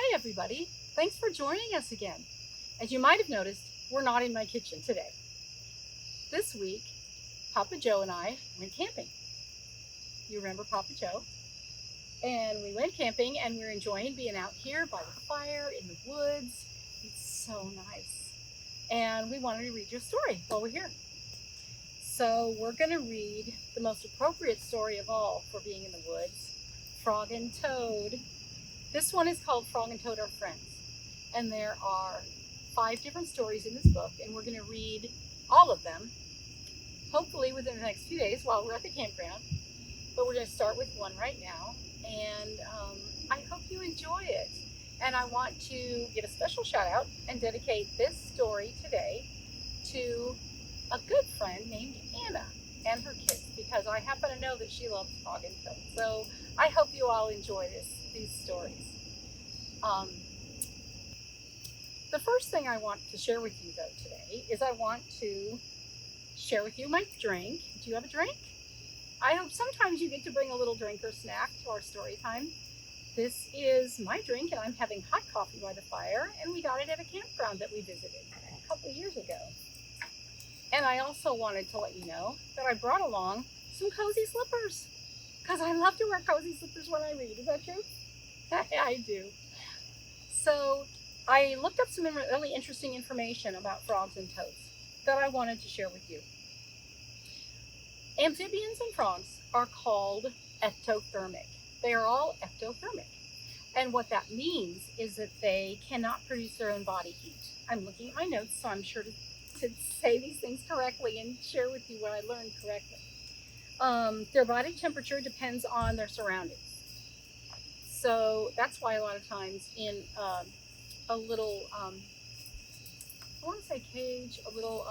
Hi everybody, thanks for joining us again. As you might have noticed, we're not in my kitchen today. This week, Papa Joe and I went camping. You remember Papa Joe? And we went camping and we're enjoying being out here by the fire in the woods. It's so nice. And we wanted to read you a story while we're here. So we're going to read the most appropriate story of all for being in the woods, Frog and Toad. This one is called Frog and Toad Are Friends. And there are 5 different stories in this book, and we're going to read all of them, hopefully within the next few days while we're at the campground. But we're going to start with one right now, and I hope you enjoy it. And I want to give a special shout out and dedicate this story today to a good friend named Anna and her kids, because I happen to know that she loves Frog and Toad. So I hope you all enjoy these stories. The first thing I want to share with you though today is I want to share with you my drink. Do you have a drink? I hope sometimes you get to bring a little drink or snack to our story time. This is my drink, and I'm having hot coffee by the fire, and we got it at a campground that we visited a couple of years ago. And I also wanted to let you know that I brought along some cozy slippers, because I love to wear cozy slippers when I read. Is that true? I do. So I looked up some really interesting information about frogs and toads that I wanted to share with you. Amphibians and frogs are called ectothermic. They are all ectothermic. And what that means is that they cannot produce their own body heat. I'm looking at my notes, so I'm sure to say these things correctly and share with you what I learned correctly. Their body temperature depends on their surroundings. So that's why a lot of times in a little, I want to say cage, a little,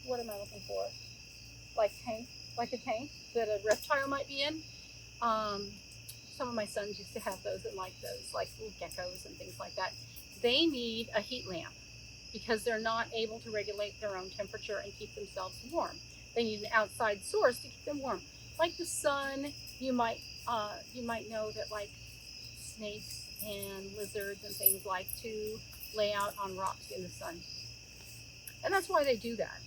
what am I looking for? Like a tank that a reptile might be in. Some of my sons used to have those and like those, like little geckos and things like that. They need a heat lamp because they're not able to regulate their own temperature and keep themselves warm. They need an outside source to keep them warm. Like the sun, you might know that like snakes and lizards and things like to lay out on rocks in the sun. And that's why they do that.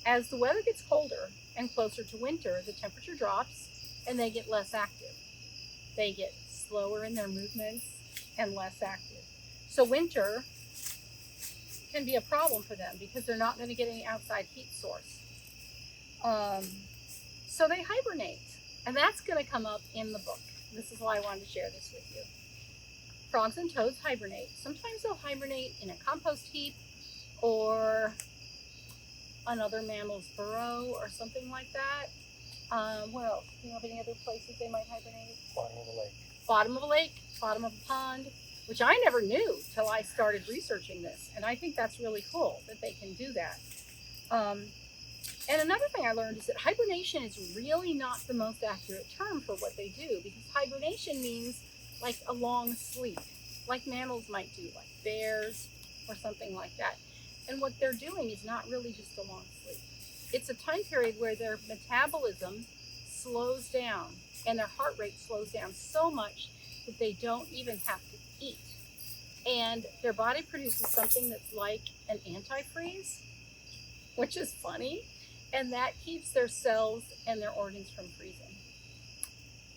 As the weather gets colder and closer to winter, the temperature drops and they get less active. They get slower in their movements and less active. So winter can be a problem for them because they're not going to get any outside heat source. So they hibernate, and that's going to come up in the book. This is why I wanted to share this with you. Frogs and toads hibernate. Sometimes they'll hibernate in a compost heap or another mammal's burrow or something like that. Where else? Do you know of any other places they might hibernate? Bottom of a lake. Bottom of a lake, bottom of a pond, which I never knew till I started researching this. And I think that's really cool that they can do that. And another thing I learned is that hibernation is really not the most accurate term for what they do, because hibernation means like a long sleep, like mammals might do, like bears or something like that. And what they're doing is not really just a long sleep. It's a time period where their metabolism slows down and their heart rate slows down so much that they don't even have to eat. And their body produces something that's like an antifreeze, which is funny. And that keeps their cells and their organs from freezing.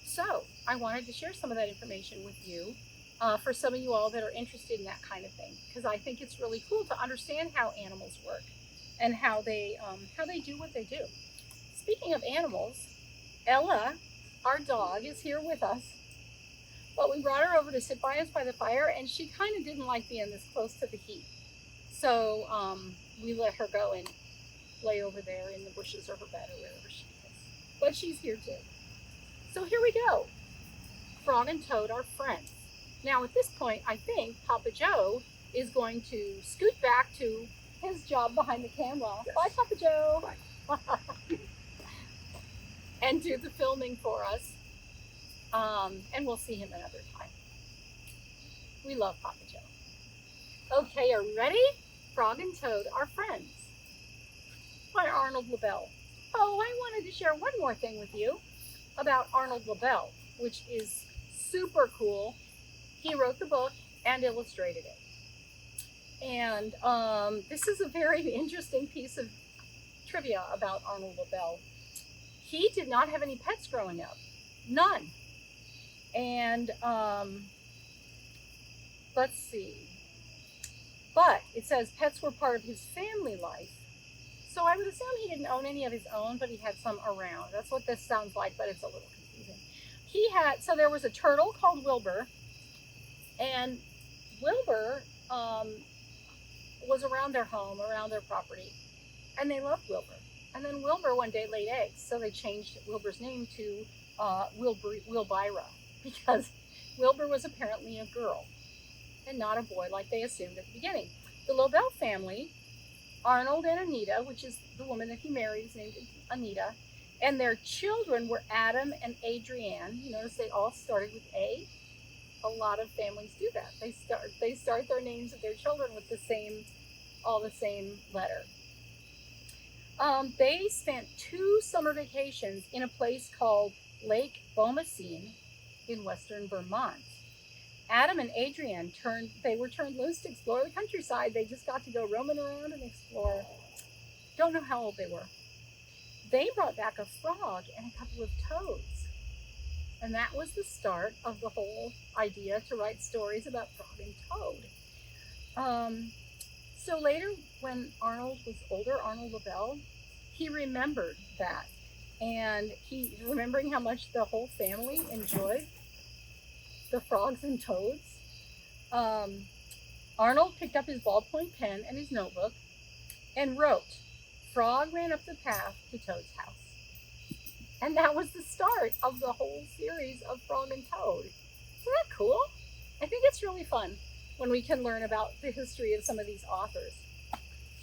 So I wanted to share some of that information with you for some of you all that are interested in that kind of thing, because I think it's really cool to understand how animals work and how they do what they do. Speaking of animals, Ella, our dog, is here with us. But we brought her over to sit by us by the fire, and she kind of didn't like being this close to the heat. So we let her go and lay over there in the bushes or her bed or wherever she is. But she's here too. So here we go. Frog and Toad are friends. Now at this point, I think Papa Joe is going to scoot back to his job behind the camera. Yes. Bye, Papa Joe. Bye. And do the filming for us. And we'll see him another time. We love Papa Joe. Okay, are we ready? Frog and Toad are friends. By Arnold Lobel. Oh, I wanted to share one more thing with you about Arnold Lobel. which is super cool. He wrote the book and illustrated it. And this is a very interesting piece of trivia about Arnold Lobel. He did not have any pets growing up. None. And let's see. But it says pets were part of his family life. So I would assume he didn't own any of his own, but he had some around. That's what this sounds like, but it's a little confusing. So there was a turtle called Wilbur, and Wilbur was around their home, around their property, and they loved Wilbur. And then Wilbur one day laid eggs, so they changed Wilbur's name to Wilbira, because Wilbur was apparently a girl and not a boy like they assumed at the beginning. The Lobel family, Arnold and Anita, which is the woman that he married, is named Anita, and their children were Adam and Adrienne. You notice they all started with A. A lot of families do that. They start their names of their children with all the same letter. They spent 2 summer vacations in a place called Lake Bomberger in western Vermont. Adam and Adrienne were turned loose to explore the countryside. They just got to go roaming around and explore. Don't know how old they were. They brought back a frog and a couple of toads. And that was the start of the whole idea to write stories about Frog and Toad. So later, when Arnold was older, Arnold Lobel, he remembered that. And remembering how much the whole family enjoyed the frogs and toads, Arnold picked up his ballpoint pen and his notebook and wrote, "Frog ran up the path to Toad's house." And that was the start of the whole series of Frog and Toad. Isn't that cool? I think it's really fun when we can learn about the history of some of these authors.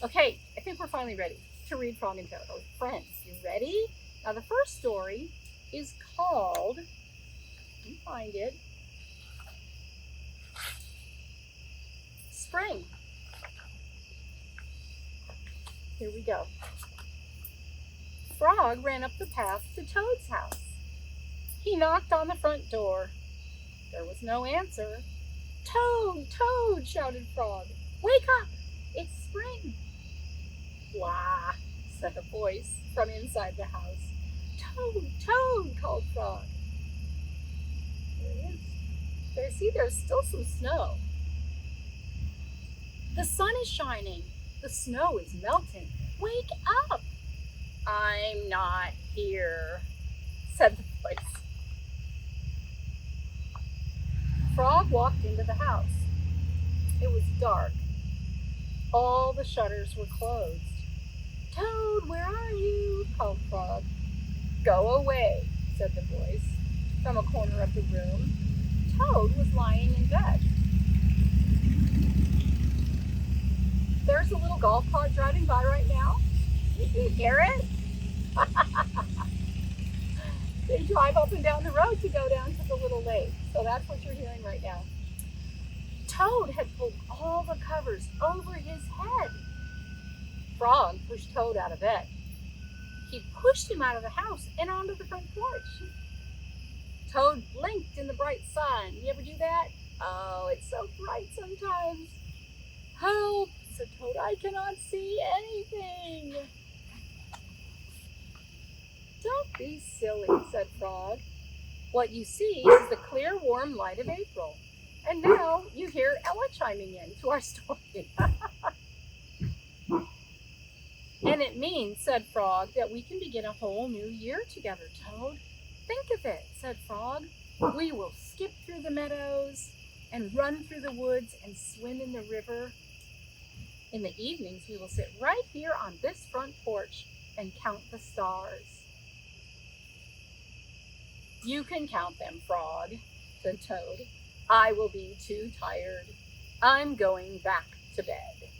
Okay, I think we're finally ready to read Frog and Toad. Oh, friends, you ready? Now the first story is called, let me find it, Spring. Here we go. Frog ran up the path to Toad's house. He knocked on the front door. There was no answer. "Toad, Toad," shouted Frog. "Wake up! It's spring." "Blah," said a voice from inside the house. "Toad, Toad," called Frog. There it is. There's still some snow. "The sun is shining. The snow is melting. Wake up." "I'm not here," said the voice. Frog walked into the house. It was dark. All the shutters were closed. "Toad, where are you?" called Frog. "Go away," said the voice from a corner of the room. Toad was lying in bed. There's a little golf cart driving by right now. You hear it? They drive up and down the road to go down to the little lake. So that's what you're hearing right now. Toad had pulled all the covers over his head. Frog pushed Toad out of bed. He pushed him out of the house and onto the front porch. Toad blinked in the bright sun. You ever do that? Oh, it's so bright sometimes. "Help," said Toad, "I cannot see anything." "Don't be silly," said Frog. "What you see is the clear, warm light of April. And now you hear Ella chiming in to our story." "And it means," said Frog, "that we can begin a whole new year together, Toad. Think of it," said Frog. "We will skip through the meadows and run through the woods and swim in the river. In the evenings, we will sit right here on this front porch and count the stars." "You can count them, Frog," said Toad. "I will be too tired. I'm going back to bed."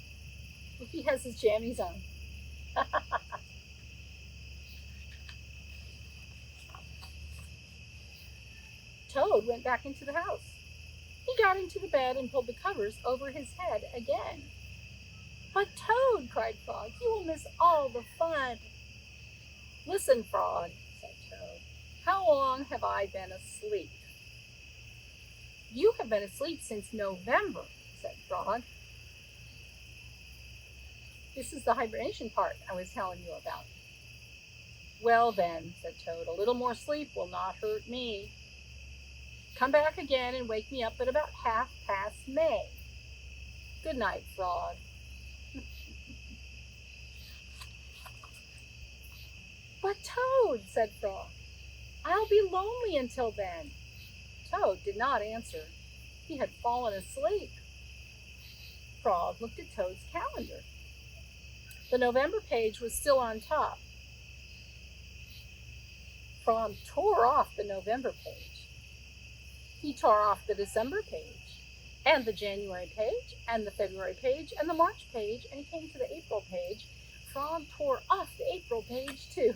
Look, he has his jammies on. Toad went back into the house. He got into the bed and pulled the covers over his head again. "But Toad," cried Frog, "you will miss all the fun." "Listen, Frog," said Toad. How long have I been asleep? You have been asleep since November, said Frog. This is the hibernation part I was telling you about. Well then, said Toad, a little more sleep will not hurt me. Come back again and wake me up at about 1/2 May. Good night, Frog. But Toad, said Frog, I'll be lonely until then. Toad did not answer. He had fallen asleep. Frog looked at Toad's calendar. The November page was still on top. Frog tore off the November page. He tore off the December page, and the January page, and the February page, and the March page, and he came to the April page. Frog tore off the April page too.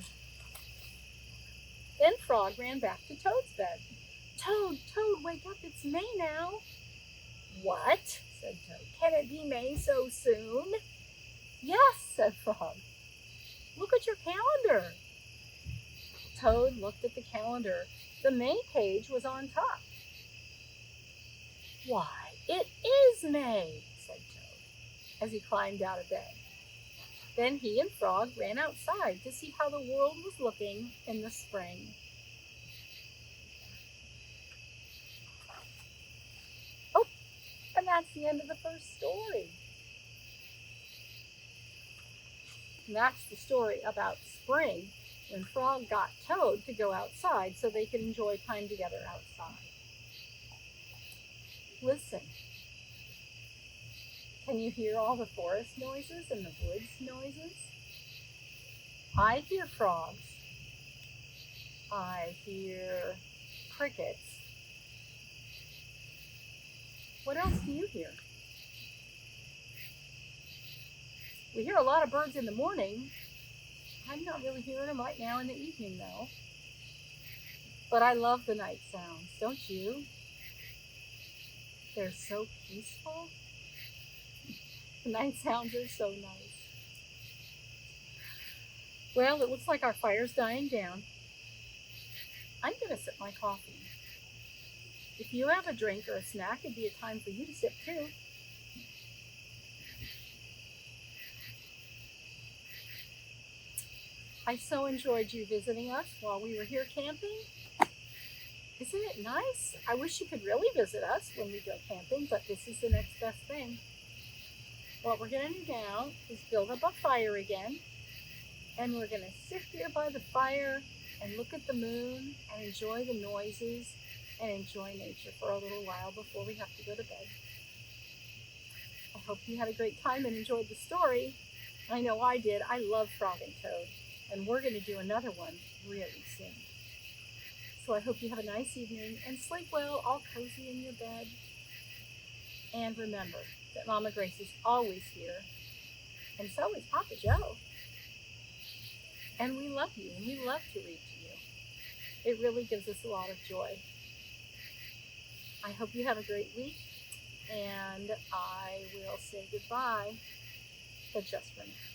Then Frog ran back to Toad's bed. Toad, Toad, wake up, it's May now. What? Said Toad. Can it be May so soon? Yes, said Frog. Look at your calendar. Toad looked at the calendar. The May page was on top. Why, it is May, said Toad, as he climbed out of bed. Then he and Frog ran outside to see how the world was looking in the spring. Oh, and that's the end of the first story. And that's the story about spring, when Frog got Toad to go outside so they could enjoy time together outside. Listen. Can you hear all the forest noises and the woods noises? I hear frogs. I hear crickets. What else do you hear? We hear a lot of birds in the morning. I'm not really hearing them right now in the evening though. But I love the night sounds, don't you? They're so peaceful. The night sounds are so nice. Well, it looks like our fire's dying down. I'm going to sip my coffee. If you have a drink or a snack, it'd be a time for you to sip too. I so enjoyed you visiting us while we were here camping. Isn't it nice? I wish you could really visit us when we go camping, but this is the next best thing. What we're going to do now is build up a fire again, and we're going to sit here by the fire and look at the moon and enjoy the noises and enjoy nature for a little while before we have to go to bed. I hope you had a great time and enjoyed the story. I know I did. I love Frog and Toad, and we're going to do another one really soon. So I hope you have a nice evening and sleep well, all cozy in your bed. And remember that Momma Grace is always here, and so is Papa Joe. And we love you, and we love to read to you. It really gives us a lot of joy. I hope you have a great week, and I will say goodbye, but just for now.